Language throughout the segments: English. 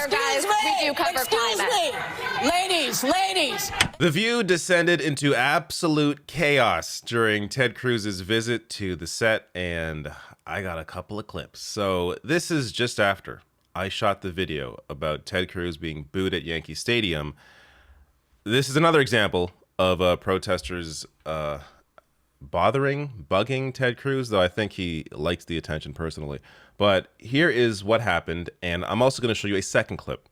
here, guys. We do cover climate. Ladies. The View descended into absolute chaos during Ted Cruz's visit to the set, and I got a couple of clips. So this is just after I shot the video about Ted Cruz being booed at Yankee Stadium. This is another example of protesters bugging Ted Cruz, though I think he likes the attention personally. But here is what happened, and I'm also going to show you a second clip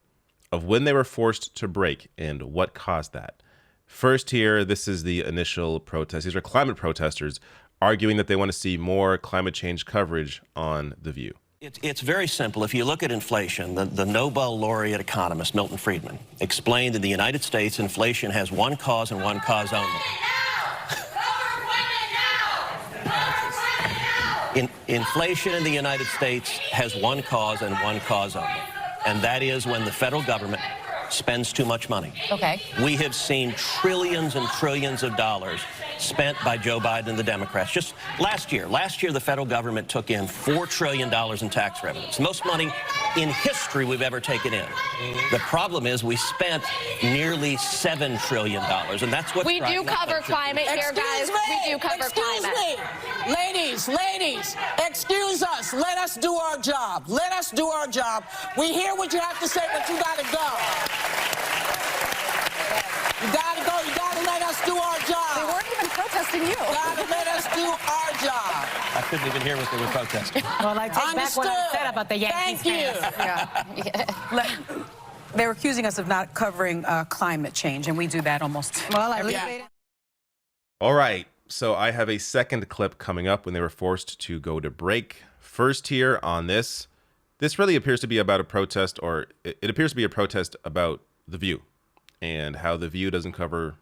of when they were forced to break and what caused that. First here, this is the initial protest. These are climate protesters arguing that they want to see more climate change coverage on The View. It's very simple. If you look at inflation, the Nobel laureate economist Milton Friedman explained in the United States inflation has one cause and one cause only. Inflation in the United States has one cause and one cause only, and that is when the federal government spends too much money. Okay. We have seen trillions and trillions of dollars spent by Joe Biden and the Democrats. Just last year, the federal government took in $4 trillion in tax revenues. The most money in history we've ever taken in. The problem is we spent nearly $7 trillion, and that's what we do cover climate here, guys. We do cover climate. Ladies, excuse us. Let us do our job. We hear what you have to say, but you gotta go. You gotta let us do our job. They weren't even protesting you. You gotta let us do our job. I couldn't even hear what they were protesting. Well, I take back what I said about the Yankees. Thank you. Yeah. They were accusing us of not covering climate change, and we do that almost. Well, I leave All right, so I have a second clip coming up when they were forced to go to break. First here on this really appears to be about a protest, or it appears to be a protest about The View and how The View doesn't cover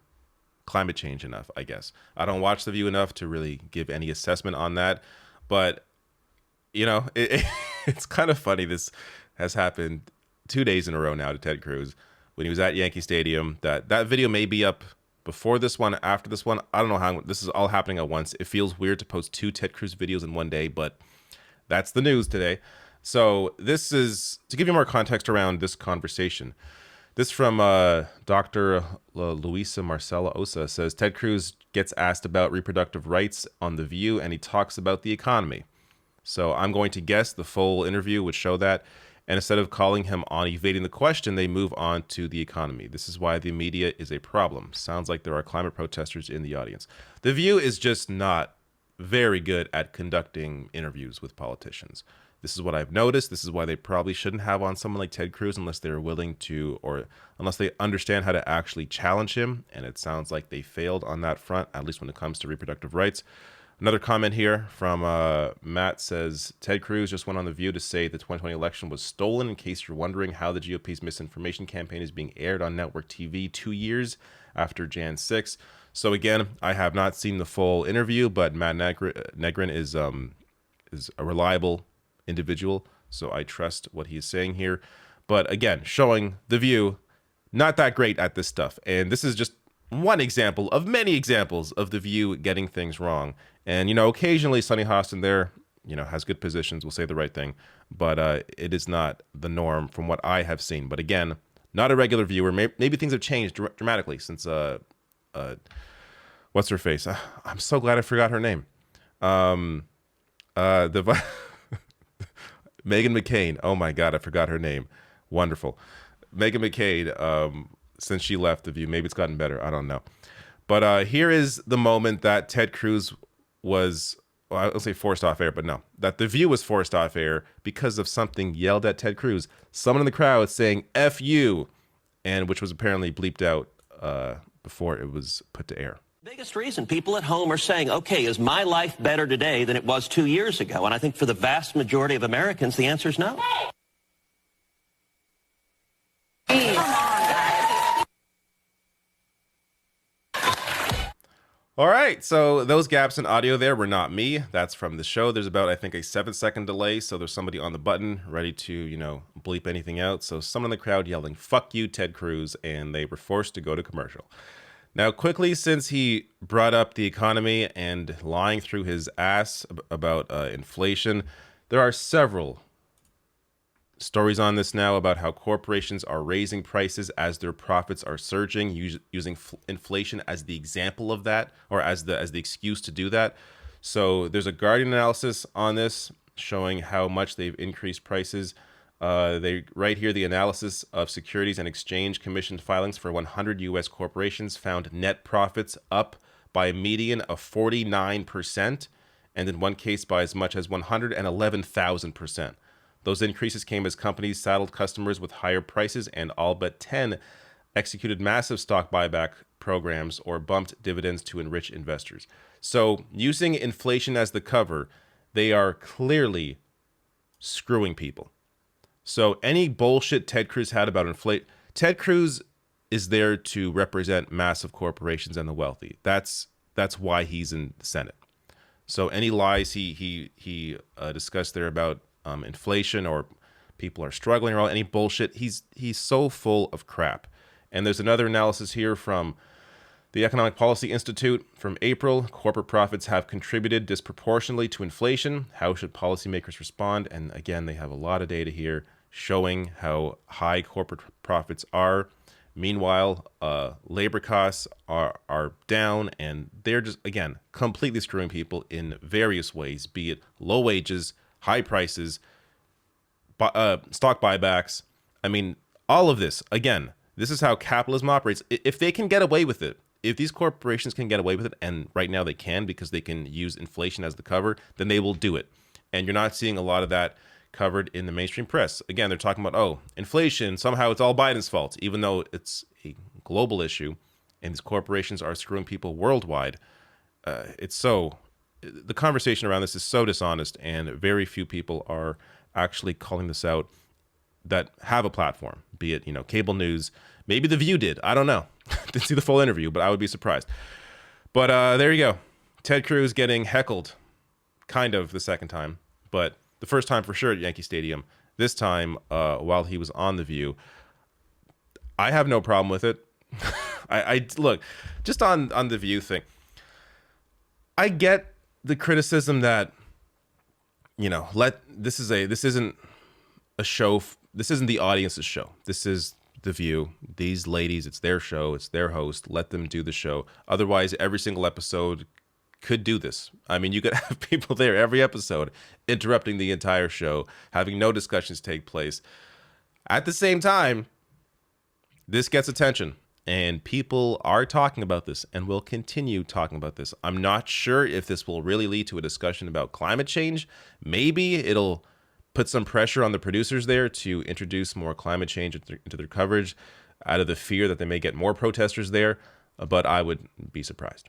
climate change enough, I guess. I don't watch The View enough to really give any assessment on that, but, you know, it's kind of funny. This has happened 2 days in a row now to Ted Cruz when he was at Yankee Stadium. That video may be up before this one, after this one. I don't know how this is all happening at once. It feels weird to post 2 Ted Cruz videos in one day, but that's the news today. So this is to give you more context around this conversation. This from Dr. Luisa Marcela Osa says, Ted Cruz gets asked about reproductive rights on The View, and he talks about the economy. So I'm going to guess the full interview would show that. And instead of calling him on evading the question, they move on to the economy. This is why the media is a problem. Sounds like there are climate protesters in the audience. The View is just not very good at conducting interviews with politicians. This is what I've noticed. This is why they probably shouldn't have on someone like Ted Cruz unless they're willing to, or unless they understand how to actually challenge him. And it sounds like they failed on that front, at least when it comes to reproductive rights. Another comment here from Matt says, Ted Cruz just went on The View to say the 2020 election was stolen, in case you're wondering how the GOP's misinformation campaign is being aired on network TV 2 years after Jan 6. So again, I have not seen the full interview, but Matt Negrin is a reliable individual, so I trust what he's saying here. But again, showing The View not that great at this stuff. And this is just one example of many examples of The View getting things wrong. And, you know, occasionally Sonny Hostin there, you know, has good positions, will say the right thing, but it is not the norm from what I have seen. But again, not a regular viewer. Maybe things have changed dramatically since, what's her face? I'm so glad I forgot her name. Meghan McCain. Oh my God, I forgot her name. Wonderful. Meghan McCain, since she left The View, maybe it's gotten better. I don't know. But here is the moment that Ted Cruz was, well, I'll say forced off air, but no, that The View was forced off air because of something yelled at Ted Cruz. Someone in the crowd saying, F you, and which was apparently bleeped out before it was put to air. Biggest reason people at home are saying, okay, is my life better today than it was 2 years ago? And I think for the vast majority of Americans, the answer is no. All right, so those gaps in audio there were not me. That's from the show. There's about, I think, a 7-second delay, so there's somebody on the button ready to, you know, bleep anything out. So someone in the crowd yelling, fuck you, Ted Cruz, and they were forced to go to commercial. Now, quickly, since he brought up the economy and lying through his ass about inflation, there are several stories on this now about how corporations are raising prices as their profits are surging, using inflation as the example of that, or as the excuse to do that. So there's a Guardian analysis on this showing how much they've increased prices. They right here, the analysis of Securities and Exchange Commission filings for 100 U.S. corporations found net profits up by a median of 49%, and in one case by as much as 111,000%. Those increases came as companies saddled customers with higher prices, and all but 10 executed massive stock buyback programs or bumped dividends to enrich investors. So using inflation as the cover, they are clearly screwing people. So any bullshit Ted Cruz had about Ted Cruz is there to represent massive corporations and the wealthy. That's why he's in the Senate. So any lies he discussed there about inflation or people are struggling or any bullshit, he's so full of crap. And there's another analysis here from the Economic Policy Institute from April. Corporate profits have contributed disproportionately to inflation. How should policymakers respond? And again, they have a lot of data here showing how high corporate profits are. Meanwhile, labor costs are down, and they're just, again, completely screwing people in various ways, be it low wages, high prices, stock buybacks. I mean, all of this, again, this is how capitalism operates. If they can get away with it, if these corporations can get away with it, and right now they can because they can use inflation as the cover, then they will do it. And you're not seeing a lot of that covered in the mainstream press. Again, they're talking about, oh, inflation, somehow it's all Biden's fault, even though it's a global issue and these corporations are screwing people worldwide. The conversation around this is so dishonest, and very few people are actually calling this out that have a platform, be it, cable news. Maybe The View did. I don't know. Didn't see the full interview, but I would be surprised. But there you go. Ted Cruz getting heckled, kind of the second time, but the first time for sure at Yankee Stadium. This time, while he was on The View. I have no problem with it. I look, just on The View thing, I get the criticism that, this isn't a show. This isn't the audience's show. This is The View. These ladies, it's their show. It's their host. Let them do the show. Otherwise, every single episode could do this. I mean, you could have people there every episode interrupting the entire show, having no discussions take place. At the same time, this gets attention, and people are talking about this and will continue talking about this. I'm not sure if this will really lead to a discussion about climate change. Maybe it'll put some pressure on the producers there to introduce more climate change into their coverage out of the fear that they may get more protesters there, but I would be surprised.